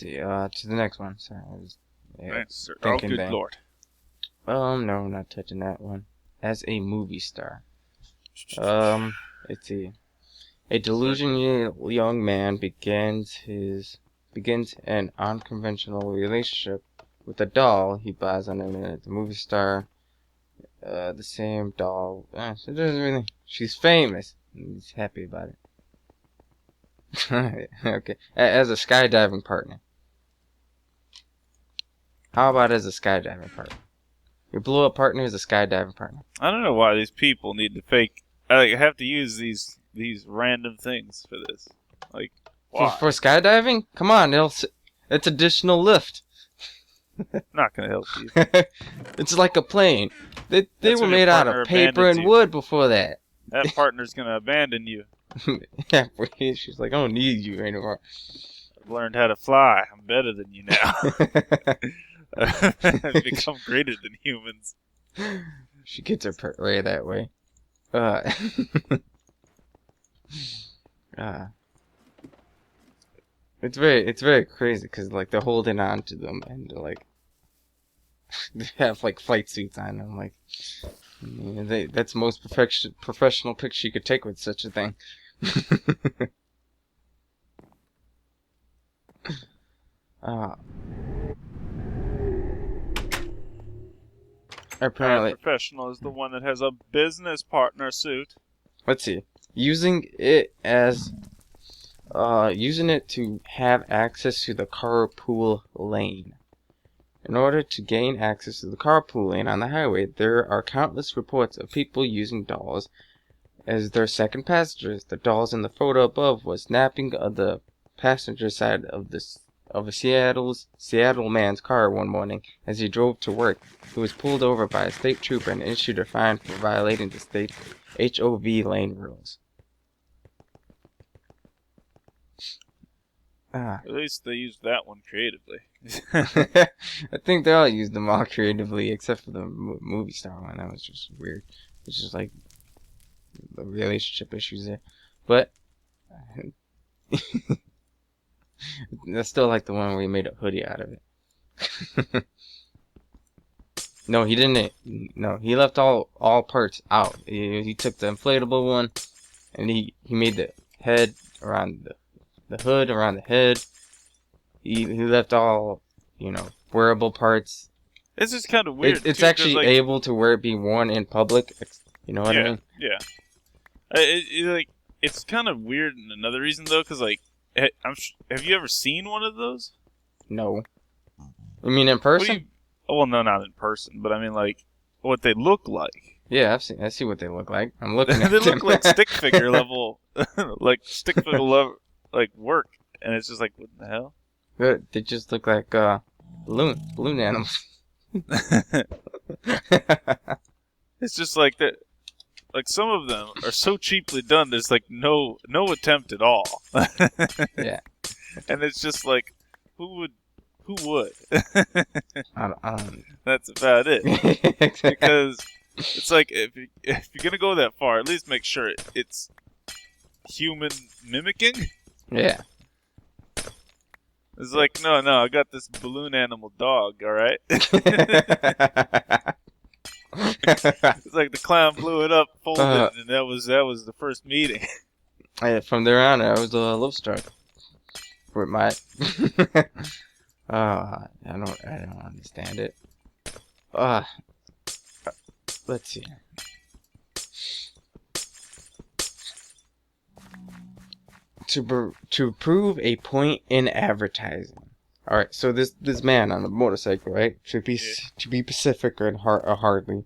see. To the next one. Sorry, I was thinking good lord. No, not touching that one. As a movie star. Let's see. A delusional young man begins an unconventional relationship with a doll he buys on the internet. The movie star, the same doll. It doesn't really. She's famous. He's happy about it. Okay. As a skydiving partner. How about as a skydiving partner? Your blow up partner is a skydiving partner. I don't know why these people need to fake. I have to use these random things for this. Like, why? For skydiving? Come on, it's additional lift. Not gonna help you. It's like a plane. They were made out of paper and wood before that. That partner's gonna abandon you. Yeah, she's like, I don't need you anymore. I've learned how to fly. I'm better than you now. I've become greater than humans. She gets her way that way. It's very crazy because like they're holding on to them and they're like they have like flight suits on them. Like that's the most professional picture you could take with such a thing. Apparently, professional is the one that has a business partner suit. Let's see. Using it to have access to the carpool lane. In order to gain access to the carpool lane on the highway, there are countless reports of people using dolls as their second passengers. The dolls in the photo above was napping on the passenger side of a Seattle man's car one morning as he drove to work. He was pulled over by a state trooper and issued a fine for violating the state HOV lane rules. At least they used that one creatively. I think they all used them all creatively, except for the movie star one. That was just weird. It's just like the relationship issues there. But I still like the one where he made a hoodie out of it. No, he didn't. No, he left all parts out. He took the inflatable one, and he made the head around the hood around the head. He left all, wearable parts. It's just kind of weird. It's actually like, able to be worn in public. You know what I mean? Yeah. It's kind of weird. And another reason though, because have you ever seen one of those? No. You mean in person? Well, no, not in person, but I mean like what they look like. Yeah, I see what they look like. I'm looking at them. They look like stick figure level, like stick figure level, like work, and it's just like, what the hell? They just look like balloon animals. It's just like that. Like some of them are so cheaply done. There's like no attempt at all. Yeah. And it's just like, who would? I don't. That's about it. Because it's like if you're gonna go that far, at least make sure it's human mimicking. Yeah. It's like no, I got this balloon animal dog. All right. It's like the clown blew it up, folded, and that was the first meeting. From there on, I was a love struck with my. I don't understand it. Let's see. To prove a point in advertising. All right, so this man on a motorcycle, right? To be Pacific and hardly,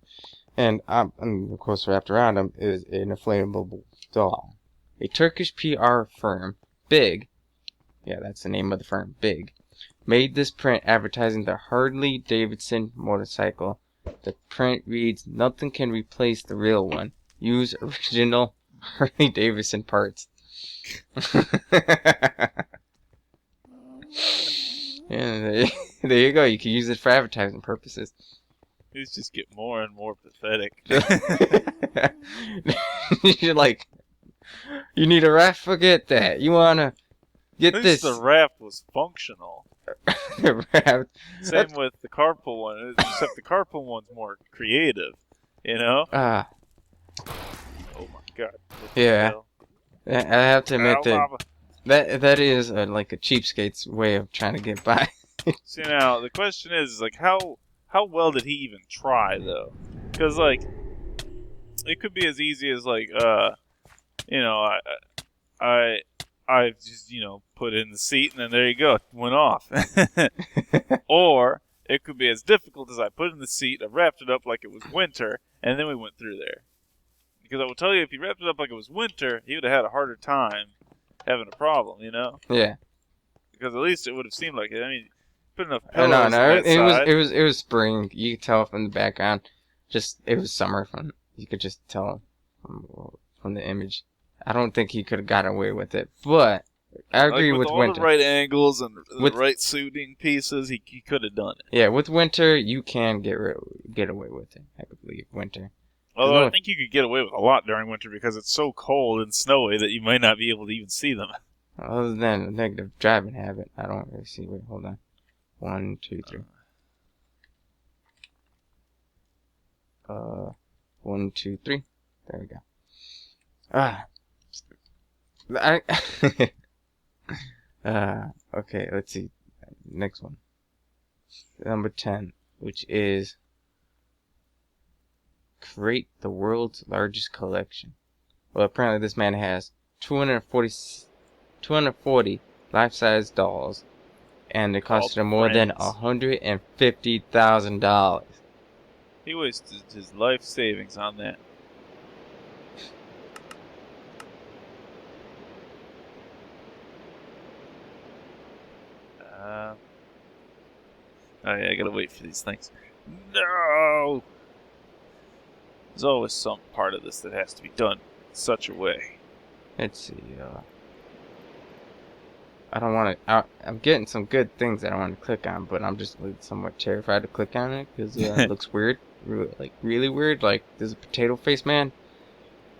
and of course wrapped around him is an inflatable doll. A Turkish PR firm, Big, yeah, that's the name of the firm, Big, made this print advertising the Harley-Davidson motorcycle. The print reads, "Nothing can replace the real one. Use original Harley-Davidson parts." Yeah, there you go. You can use it for advertising purposes. These just get more and more pathetic. You're like, you need a raft? Forget that. You wanna get this? The raft was functional. Same with the carpool one, except the carpool one's more creative, you know? Oh my god. Yeah. I have to admit lava. that is like a cheapskate's way of trying to get by. See, now, the question is like, how well did he even try, though? Because, like, it could be as easy as, like, you know, I just, you know, put it in the seat, and then there you go, it went off. Or it could be as difficult as I put it in the seat, I wrapped it up like it was winter, and then we went through there. Because I will tell you, if he wrapped it up like it was winter, he would have had a harder time having a problem, you know? Yeah. Because at least it would have seemed like it. I mean, put enough pillows on that side. It was spring. You could tell from the background. Just it was summer you could just tell from the image. I don't think he could have got away with it, but I agree with all winter. The right angles and the right suiting pieces, he could have done it. Yeah, with winter you can get away with it. I believe winter. Although I think you could get away with a lot during winter because it's so cold and snowy that you might not be able to even see them. Other than a negative driving habit, I don't really see. Wait, hold on. 1, 2, 3. 1, 2, 3. There we go. Okay, let's see. Next one. Number 10, which is create the world's largest collection. Well, apparently this man has 240 life-size dolls, and it cost him more than $150,000. He wasted his life savings on that. Oh yeah, I gotta wait for these things. No! There's always some part of this that has to be done in such a way. Let's see, I don't want to. I'm getting some good things that I want to click on, but I'm just somewhat terrified to click on it because it looks weird, really weird. Like there's a potato face man.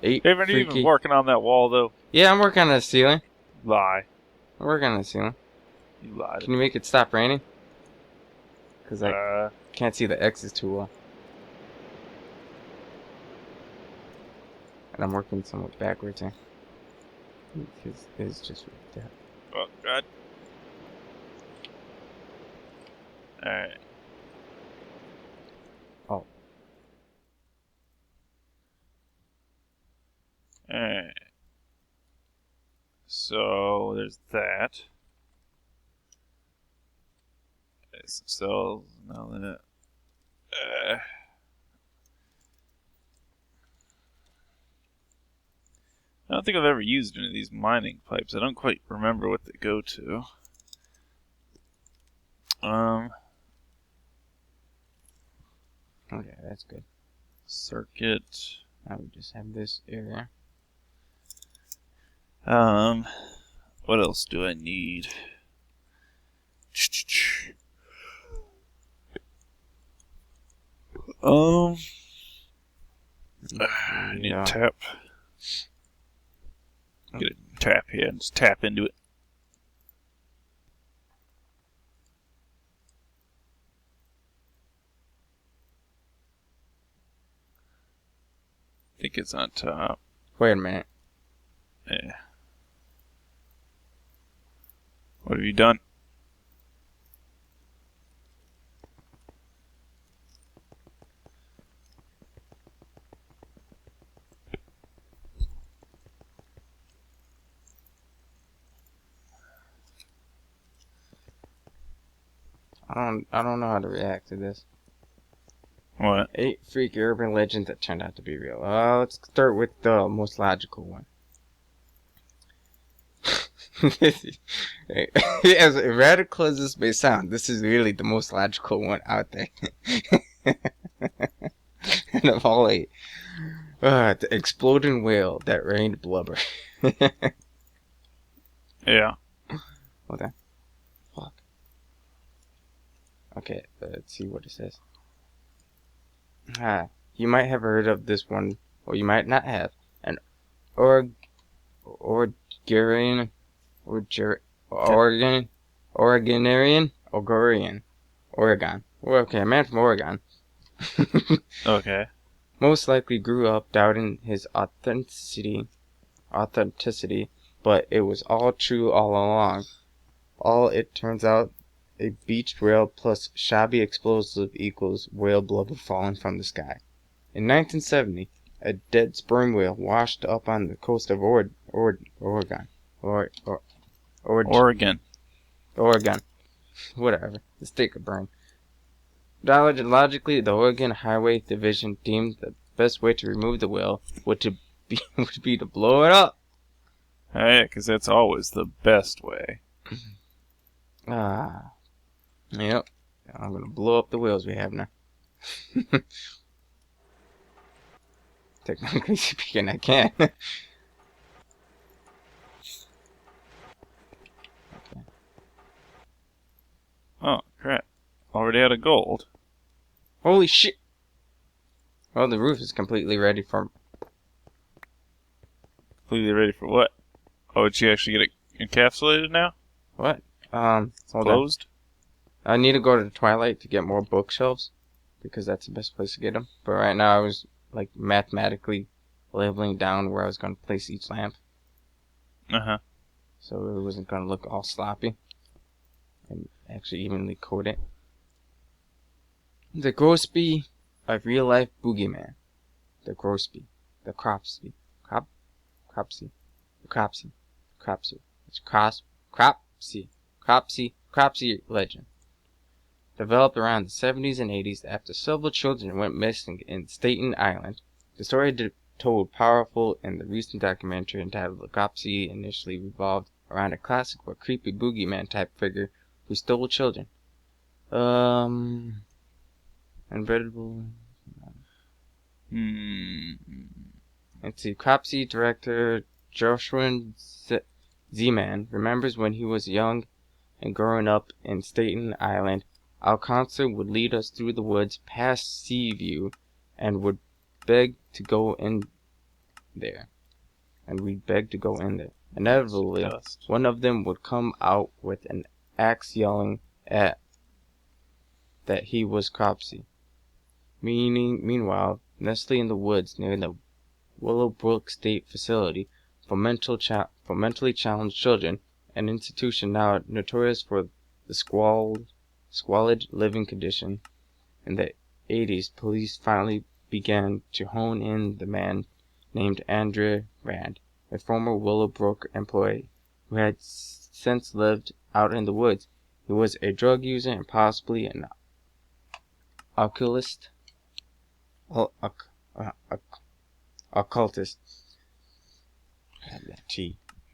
Haven't you even working on that wall though? Yeah, I'm working on the ceiling. Lie. I'm working on the ceiling. You lied. Can you make it stop raining? Because I can't see the X's too well. And I'm working somewhat backwards here. Because it's just right there. Oh, God. Alright. Oh. Alright. So, there's that. So, now that... I don't think I've ever used any of these mining pipes. I don't quite remember what they go to. Okay, that's good. Circuit. Now we just have this area. What else do I need? I need a tap. Get a tap here and just tap into it. I think it's on top. Wait a minute. Yeah. What have you done? I don't know how to react to this. What? 8 freaky urban legends that turned out to be real. Let's start with the most logical one. As radical as this may sound, this is really the most logical one out there. And of all 8. The exploding whale that rained blubber. Yeah. Hold on. Fuck. Okay, let's see what it says. You might have heard of this one, or you might not have. An Oregonarian Oregon. Okay, a man from Oregon. Okay. Most likely grew up doubting his authenticity, but it was all true all along. It turns out, a beached whale plus shabby explosive equals whale blubber falling from the sky. In 1970, a dead sperm whale washed up on the coast of Oregon. Oregon. Whatever. The state could burn. Logically, the Oregon Highway Division deemed the best way to remove the whale would be to blow it up. Yeah, because that's always the best way. Yep. I'm gonna blow up the whales we have now. Technically speaking, I can. Okay. Oh, crap. Already out of gold. Holy shit! Well, the roof is completely ready for... Completely ready for what? Oh, did you actually get it encapsulated now? What? Hold Closed? on. I need to go to the Twilight to get more bookshelves, because that's the best place to get them. But right now I was, like, mathematically labeling down where I was going to place each lamp. Uh-huh. So it wasn't going to look all sloppy. And actually evenly code it. The Grosby of real-life boogeyman. The Grosby. The Cropsy. Cropsy. It's Cropsy legend. Developed around the 70s and 80s after several children went missing in Staten Island. The story told powerful in the recent documentary entitled The Cropsy initially revolved around a classic but creepy boogeyman type figure who stole children. Unbreadable. Let's see. Cropsy director Joshua Z-Man remembers when he was young and growing up in Staten Island, our counselor would lead us through the woods past Seaview and would beg to go in there. Inevitably, one of them would come out with an axe yelling that he was Cropsy. Meanwhile, nestling in the woods near the Willowbrook State Facility for mentally challenged children, an institution now notorious for the squalid living condition. In the 80s, police finally began to hone in the man named Andrew Rand, a former Willowbrook employee who had since lived out in the woods. He was a drug user and possibly an occultist.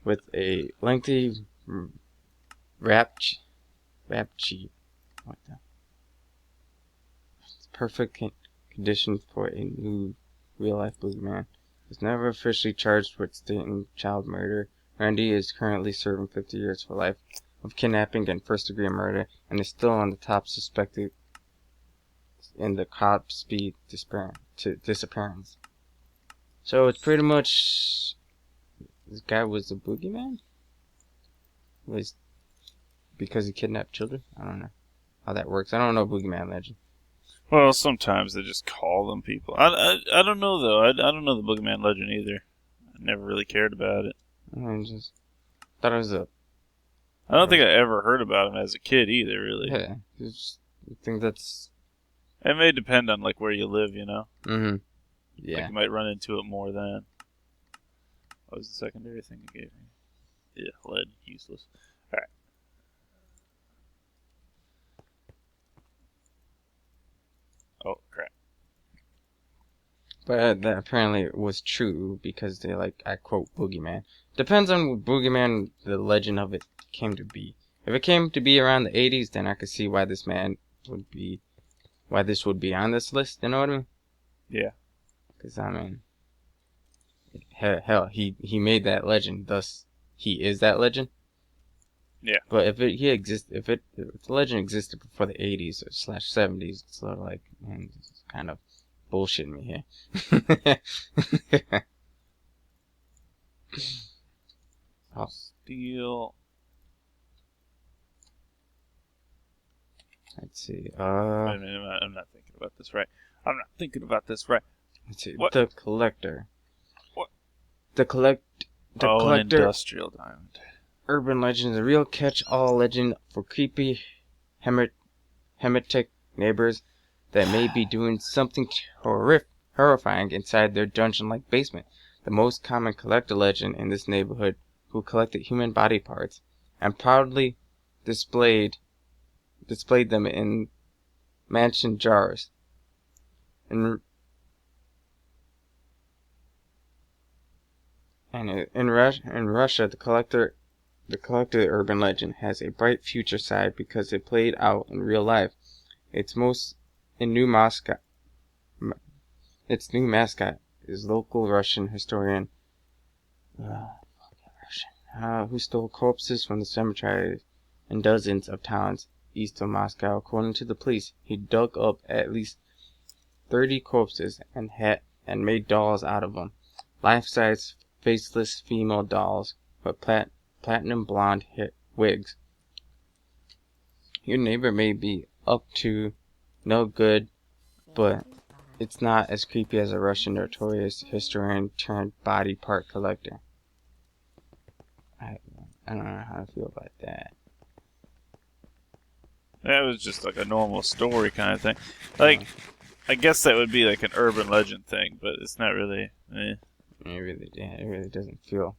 With a lengthy rap sheet. What the? It's perfect condition for a new real-life boogeyman. Was never officially charged with state child murder. Randy is currently serving 50 years for life of kidnapping and first-degree murder, and is still on the top suspected in the Cropsy disappearance. So it's pretty much this guy was a boogeyman? Was because he kidnapped children? I don't know how that works. I don't know boogeyman legend. Well, sometimes they just call them people. I don't know, though. I don't know the boogeyman legend either. I never really cared about it. I just thought it was a... I don't think I ever heard about him as a kid either, really. Yeah, I think that's... It may depend on, like, where you live, you know? Mm-hmm. Yeah. Like, you might run into it more than... What was the secondary thing you gave me? Yeah, lead. Useless. Alright. Oh, crap. But that apparently was true because they, like, I quote, boogeyman. Depends on what boogeyman the legend of it came to be. If it came to be around the 80s, then I could see why this would be on this list, you know what I mean? Yeah. Because, I mean, hell, he made that legend, thus he is that legend. Yeah. But if the legend existed before the 80s or /70s, it's sort of like, man, this is kind of bullshitting me here. Steel. Let's see. Wait a minute, I'm not thinking about this right. Let's see. What? The Collector. What? The Collector. An industrial diamond. Urban legend is a real catch-all legend for creepy, heretic neighbors that may be doing something horrifying inside their dungeon-like basement. The most common collector legend in this neighborhood who collected human body parts and proudly displayed them in mansion jars. In Russia, the collector urban legend has a bright future side because it played out in real life. Its new mascot is local Russian historian who stole corpses from the cemeteries in dozens of towns east of Moscow. According to the police, he dug up at least 30 corpses and made dolls out of them. Life-size, faceless female dolls with platinum blonde wigs. Your neighbor may be up to no good, but it's not as creepy as a Russian notorious historian turned body part collector. I don't know how to feel about that. That was just like a normal story kind of thing. Like, I guess that would be like an urban legend thing, but it's not really. It really doesn't feel.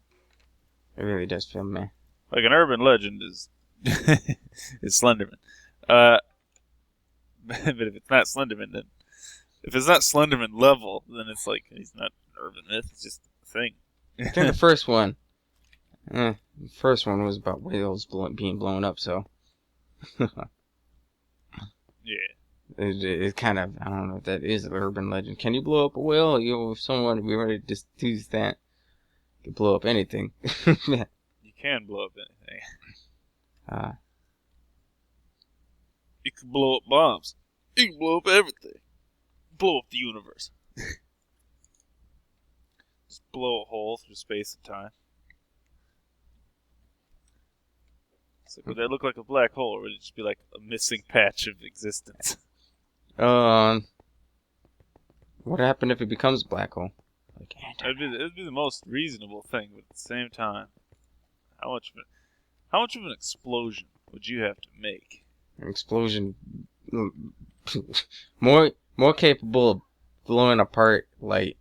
It really does feel meh. Like an urban legend is is Slenderman. But if it's not Slenderman, then if it's not Slenderman level, then it's like he's not an urban myth. It's just a thing. I think the first one. The first one was about whales being blown up, so. Yeah. It kind of, I don't know if that is an urban legend. Can you blow up a whale? If someone, we already just use that. You can blow up anything. You can blow up anything. You can blow up bombs. You can blow up everything. Blow up the universe. Just blow a hole through space and time. It's like, would that look like a black hole, or would it just be like a missing patch of existence? What happened if it becomes a black hole? Like, it'd be the most reasonable thing, but at the same time, how much of an explosion would you have to make? An explosion more capable of blowing apart light.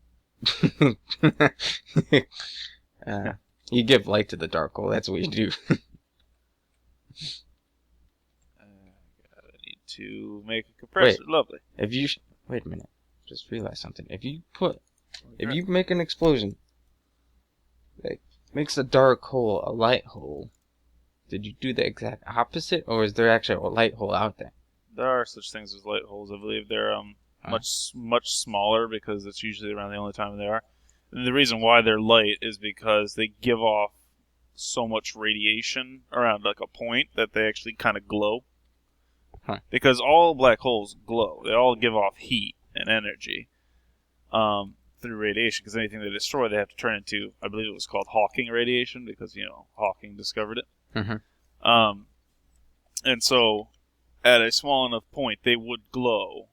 You give light to the dark hole. That's what you do. I need to make a compressor. Lovely. Wait a minute. Just realized something. If you make an explosion that makes a dark hole a light hole, did you do the exact opposite, or is there actually a light hole out there? There are such things as light holes. I believe they're much smaller because that's usually around the only time they are. And the reason why they're light is because they give off so much radiation around like a point that they actually kind of glow. Huh. Because all black holes glow. They all give off heat and energy through radiation. Because anything they destroy, they have to turn into, I believe it was called Hawking radiation, because Hawking discovered it. Mm-hmm. And so, at a small enough point, they would glow,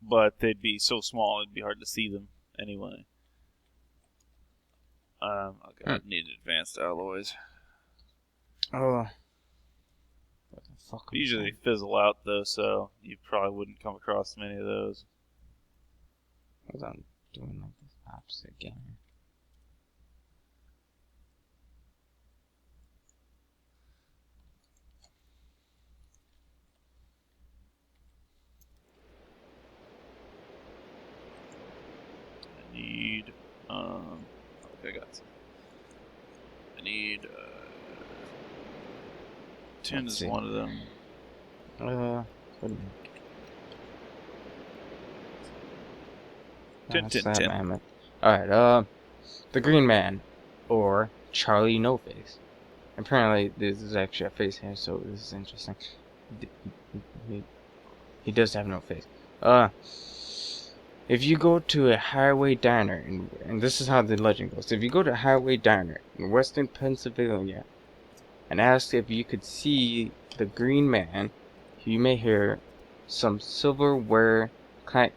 but they'd be so small it'd be hard to see them anyway. I need advanced alloys. Oh. What the fuck? Usually they fizzle out though, so you probably wouldn't come across many of those. Hold on, doing like this opposite again. I need okay, I got some. I need tin is one of them. Tin. Alright, the Green Man, or Charlie No Face. Apparently, this is actually a face here, so this is interesting. He does have no face. If you go to a highway diner, and this is how the legend goes. If you go to a highway diner in western Pennsylvania and ask if you could see the Green Man, you may hear some silverware clanking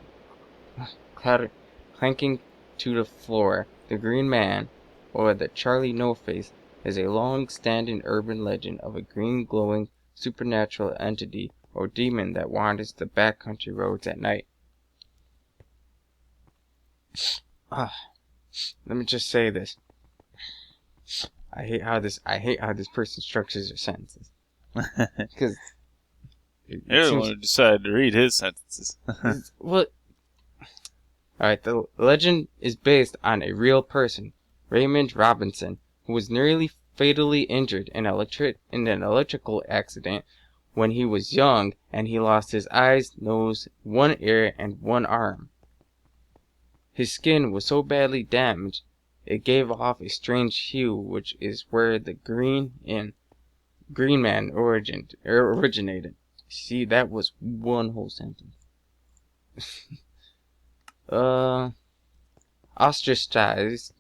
to the floor. The Green Man, or the Charlie No-Face, is a long-standing urban legend of a green glowing supernatural entity or demon that wanders the backcountry roads at night. Let me just say this. I hate how this person structures their sentences. Because you're the one who decided to read his sentences. Well, alright, the legend is based on a real person, Raymond Robinson, who was nearly fatally injured in an electrical accident when he was young, and he lost his eyes, nose, one ear, and one arm. His skin was so badly damaged, it gave off a strange hue, which is where the Green Man originated. See, that was one whole sentence. Ostracized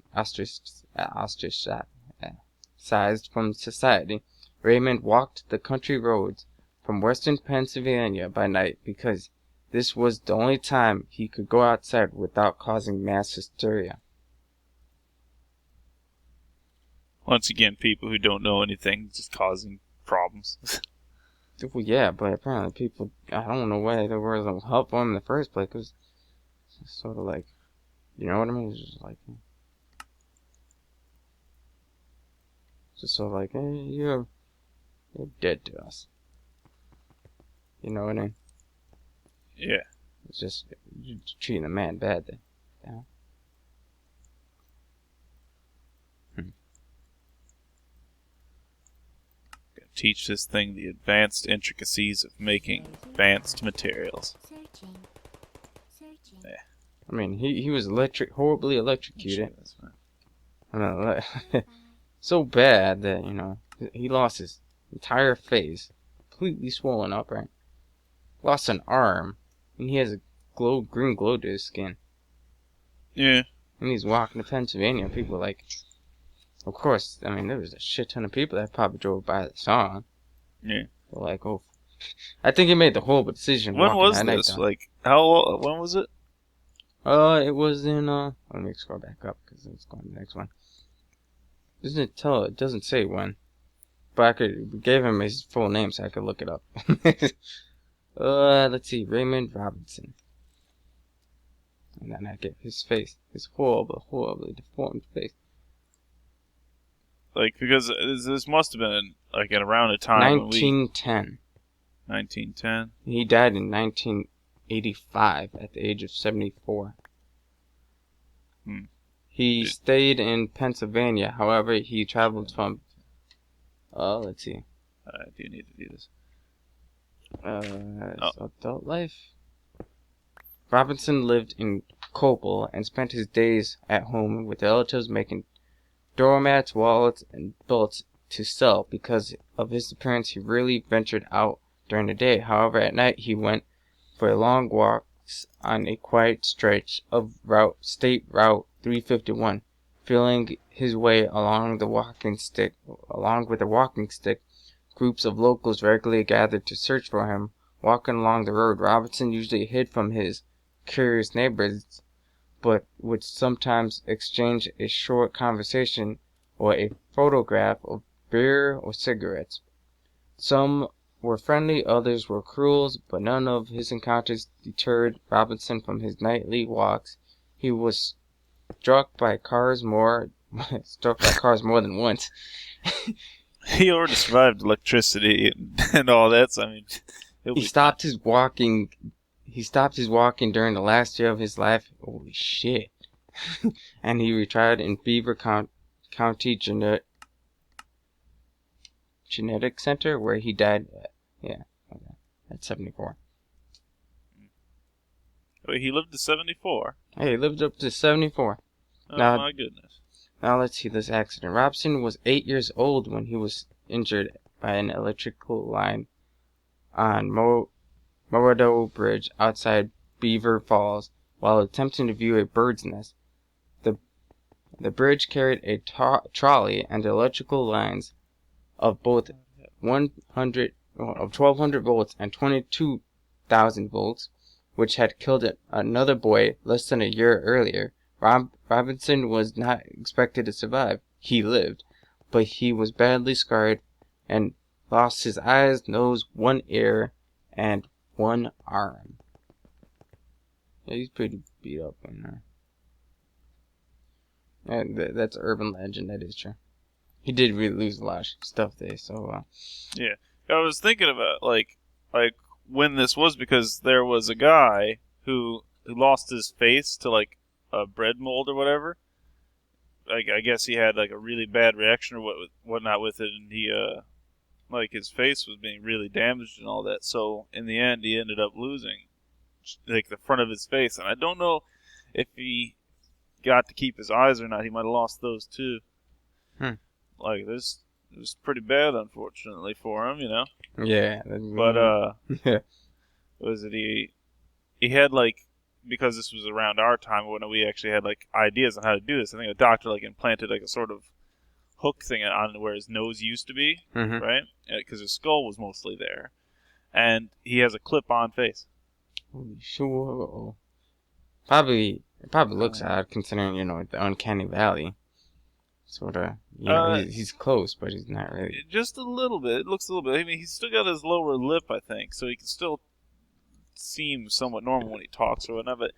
from society, Raymond walked the country roads from western Pennsylvania by night because this was the only time he could go outside without causing mass hysteria. Once again, people who don't know anything just causing problems. Well, yeah, but apparently people, I don't know why there was no help for him in the first place, because it's sort of like, you know what I mean? It's just sort of like, hey, you're dead to us. You know what I mean? Yeah. It's just, you're treating a man bad then. Yeah. Teach this thing the advanced intricacies of making advanced materials. Yeah. I mean, he was horribly electrocuted. So bad that, you know, he lost his entire face, completely swollen up, right? Lost an arm, and he has a green glow to his skin. Yeah. And he's walking to Pennsylvania, people are like, of course, I mean, there was a shit ton of people that probably drove by the song. Yeah. They're like, oh, I think he made the horrible decision. When was this? Like, when was it? It was in, let me scroll back up, because it's going to the next one. It doesn't say when. But we gave him his full name so I could look it up. Let's see, Raymond Robinson. And then I get his face, his horribly deformed face. Like, because this must have been, like, at around a time 1910. 1910? He died in 1985 at the age of 74. He stayed in Pennsylvania, however, he traveled from... let's see. I do need to do this. Adult life. Robinson lived in Coppell and spent his days at home with relatives making doormats, wallets, and bullets to sell. Because of his appearance, he rarely ventured out during the day. However, at night he went for long walks on a quiet stretch of State Route 351, feeling his way along with a walking stick. Groups of locals regularly gathered to search for him. Walking along the road, Robinson usually hid from his curious neighbors, but would sometimes exchange a short conversation or a photograph of beer or cigarettes. Some were friendly, others were cruel, but none of his encounters deterred Robinson from his nightly walks. He was struck by cars more than once. He already survived electricity and all that, so I mean... He stopped his walking during the last year of his life. Holy shit. And he retired in Beaver County Genetic Center, where he died at 74. Wait, he lived to 74? Hey, he lived up to 74. Oh, my goodness. Now let's see this accident. Robinson was 8 years old when he was injured by an electrical line on Morado Bridge outside Beaver Falls while attempting to view a bird's nest. The bridge carried a trolley and electrical lines of both 110 of 1200 volts and 22,000 volts, which had killed another boy less than a year earlier. Robinson was not expected to survive. He lived, but he was badly scarred and lost his eyes, nose, one ear, and one arm. Yeah, he's pretty beat up in there. And that's urban legend, that is true. He did really lose a lot of stuff there, so... Yeah. I was thinking about, like when this was, because there was a guy who lost his face to, like, a bread mold or whatever. Like, I guess he had, like, a really bad reaction or whatnot with it, and he, like, his face was being really damaged and all that, so in the end he ended up losing, like, the front of his face, and I don't know if he got to keep his eyes or not. He might have lost those too. Like, this it was pretty bad, unfortunately, for him, you know? Yeah. But, was it he had, like, because this was around our time when we actually had, like, ideas on how to do this. I think a doctor, like, implanted, like, a sort of hook thing on where his nose used to be, right? Because his skull was mostly there. And he has a clip-on face. Holy sure. It probably looks odd considering, you know, the uncanny valley. Sort of, you know, he's close, but he's not really. Just a little bit. It looks a little bit. I mean, he's still got his lower lip, I think, so he can still seem somewhat normal when he talks or whatnot. But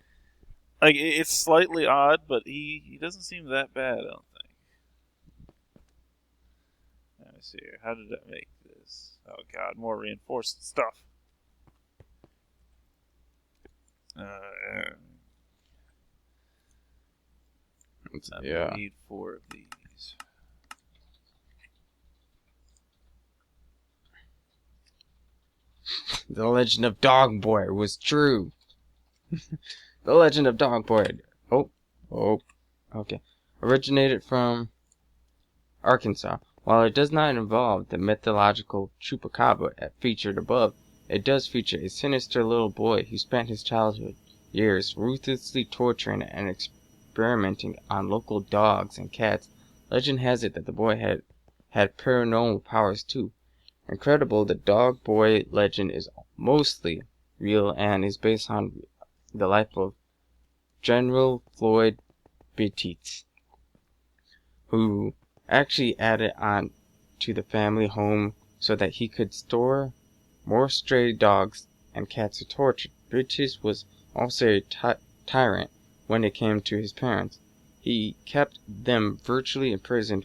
like, it's slightly odd, but he doesn't seem that bad, I don't think. Let me see here. How did I make this? Oh God, more reinforced stuff. I need 4 of these. The legend of Dog Boy was true. The legend of Dog Boy. Okay. Originated from Arkansas. While it does not involve the mythological chupacabra featured above, it does feature a sinister little boy who spent his childhood years ruthlessly torturing and experimenting on local dogs and cats. Legend has it that the boy had paranormal powers too. Incredible, the Dog Boy legend is mostly real and is based on the life of General Floyd Baptiste, who actually added on to the family home so that he could store more stray dogs and cats to torture. Baptiste was also a tyrant when it came to his parents. He kept them virtually imprisoned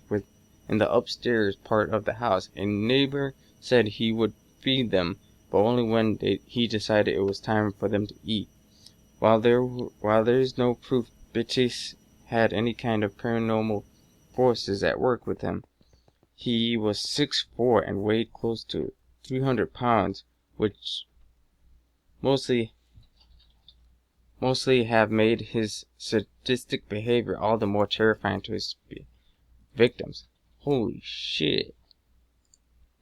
in the upstairs part of the house. A neighbor said he would feed them, but only when he decided it was time for them to eat. While there is no proof Baptiste had any kind of paranormal forces at work with him, he was 6'4" and weighed close to 300 pounds, which mostly have made his sadistic behavior all the more terrifying to his victims. Holy shit.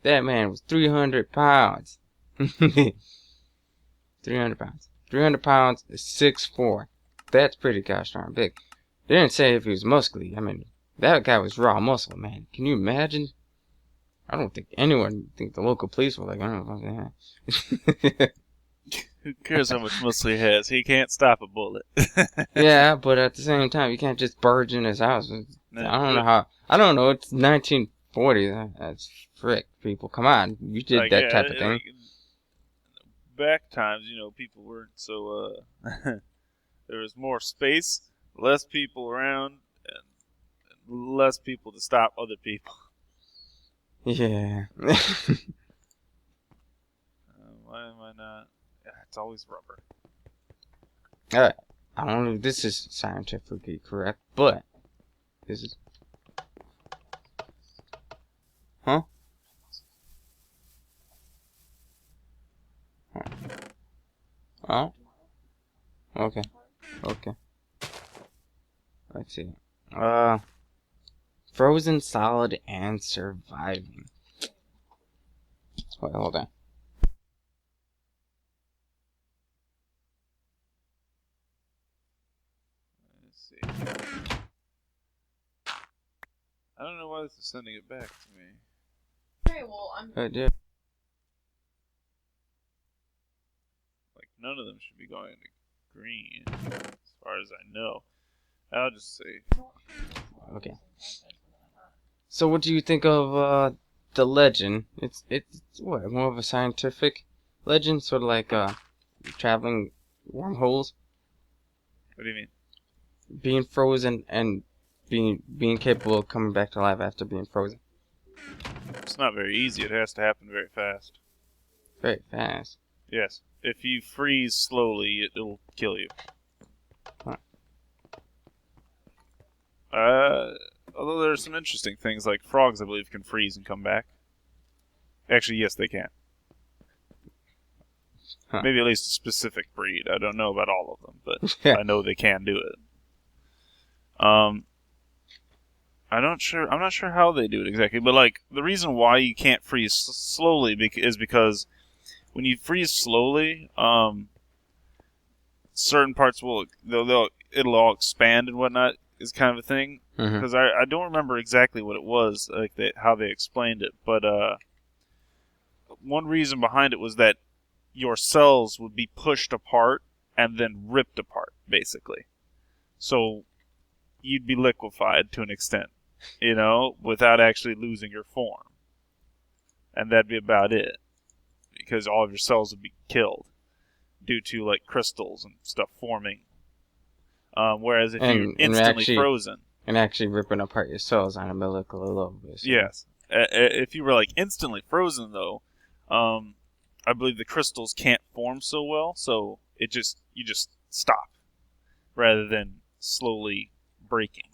That man was 300 pounds. 300 pounds. 300 pounds is 6'4". That's pretty gosh darn big. They didn't say if he was muscly. I mean, that guy was raw muscle, man. Can you imagine? I don't think the local police were like, I don't know. Who cares how much muscle he has? He can't stop a bullet. Yeah, but at the same time, you can't just barge in his house. I don't know. It's 1940. That's frick, people. Come on, you did like, that type of thing. Back times, you know, people weren't so. There was more space, less people around, and less people to stop other people. Yeah. Why am I not? It's always rubber. I don't know if this is scientifically correct, but this is. Huh? Oh. Okay. Let's see. Frozen, solid, and surviving. Wait, hold on. Let's see. I don't know why this is sending it back to me. Okay, well, Yeah. none of them should be going to green, as far as I know. I'll just say. Okay. So what do you think of the legend? It's what, more of a scientific legend, sort of like traveling wormholes, What do you mean? being frozen and being capable of coming back to life after being frozen. It's not very easy. It has to happen very fast. Very fast. Yes. If you freeze slowly, it'll kill you. Huh. Although there are some interesting things, like frogs, I believe, can freeze and come back. Actually, yes, they can. Huh. Maybe at least a specific breed. I don't know about all of them, but Yeah. I know they can do it. I'm not sure how they do it exactly, but like the reason why you can't freeze slowly is because when you freeze slowly, certain parts it'll all expand and whatnot is kind of a thing. Mm-hmm. Because I don't remember exactly what it was, like how they explained it, but one reason behind it was that your cells would be pushed apart and then ripped apart, basically. So you'd be liquefied to an extent, without actually losing your form. And that'd be about it. Because all of your cells would be killed due to, like, crystals and stuff forming. Whereas if you're instantly frozen... And actually ripping apart your cells on a molecular level. Basically. Yes. If you were, like, instantly frozen, though, I believe the crystals can't form so well, so you just stop rather than slowly breaking.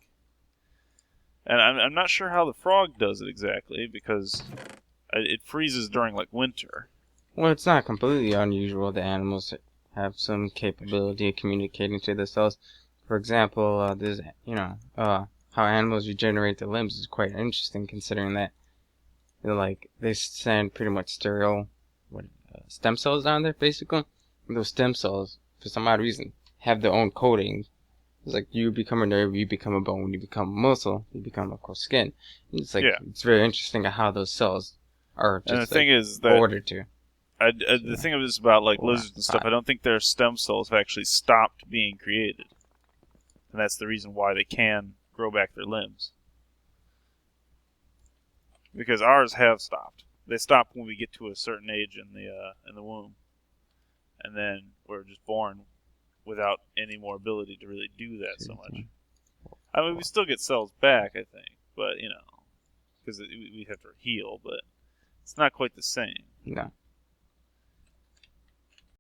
And I'm not sure how the frog does it exactly, because it freezes during, like, winter. Well, it's not completely unusual that animals have some capability of communicating to their cells. For example, there's, how animals regenerate their limbs is quite interesting, considering that, they send pretty much sterile stem cells down there, basically. And those stem cells, for some odd reason, have their own coding. It's like you become a nerve, you become a bone, you become a muscle, you become, of course, skin. It's like, It's very interesting how those cells are just, and the thing is that ordered to. The thing of this about, like, lizards and stuff, I don't think their stem cells have actually stopped being created. And that's the reason why they can grow back their limbs. Because ours have stopped. They stop when we get to a certain age in the womb. And then we're just born without any more ability to really do that so much. I mean, we still get cells back, I think. But, because we have to heal, but it's not quite the same. No.